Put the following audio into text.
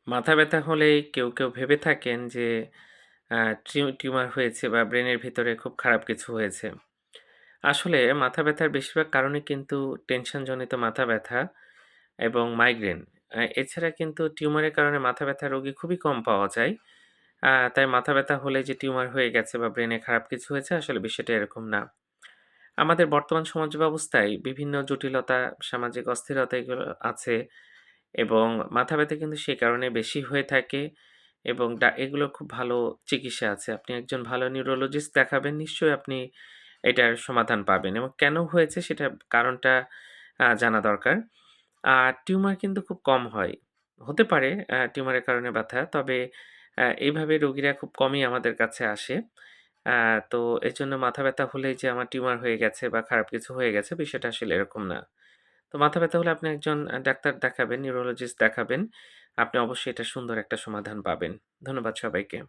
মাথা ব্যথা হলেই কেউ ভেবে থাকেন যে আ টিউমার হয়েছে বা ব্রেনের ভিতরে খুব খারাপ কিছু হয়েছে। আসলে মাথা ব্যথার বেশিরভাগ কারণই কিন্তু টেনশনজনিত মাথা ব্যথা এবং মাইগ্রেন। এছাড়া কিন্তু টিউমারের কারণে মাথা ব্যথার রোগী খুবই কম পাওয়া যায়। তাই মাথা ব্যথা হলে যে টিউমার হয়ে গেছে বা ব্রেনে খারাপ কিছু হয়েছে আসলে বিষয়টা এরকম না। আমাদের বর্তমান সমাজ ব্যবস্থায় বিভিন্ন জটিলতা, সামাজিক অস্থিরতা এগুলো আছে এবং মাথা ব্যথা কিন্তু সে কারণে বেশি হয়ে থাকে এবং এগুলোর খুব ভালো চিকিৎসা আছে। আপনি একজন ভালো নিউরোলজিস্ট দেখাবেন, নিশ্চয়ই আপনি এটার সমাধান পাবেন এবং কেন হয়েছে সেটা কারণটা জানা দরকার। আর টিউমার কিন্তু খুব কম হয়। হতে পারে টিউমারের কারণে ব্যথা। তবে এইভাবে রোগীরা খুব কমই আমাদের কাছে আসে। আ তো এজন্য মাথা ব্যথা হলেই যে আমার টিউমার হয়ে গেছে বা খারাপ কিছু হয়ে গেছে বিষয়টা আসলে এরকম না। তো মাথা ব্যথা হলে আপনি একজন ডাক্তার দেখাবেন, নিউরোলজিস্ট দেখাবেন। আপনি অবশ্যই এটা সুন্দর একটা সমাধান পাবেন। ধন্যবাদ সবাইকে।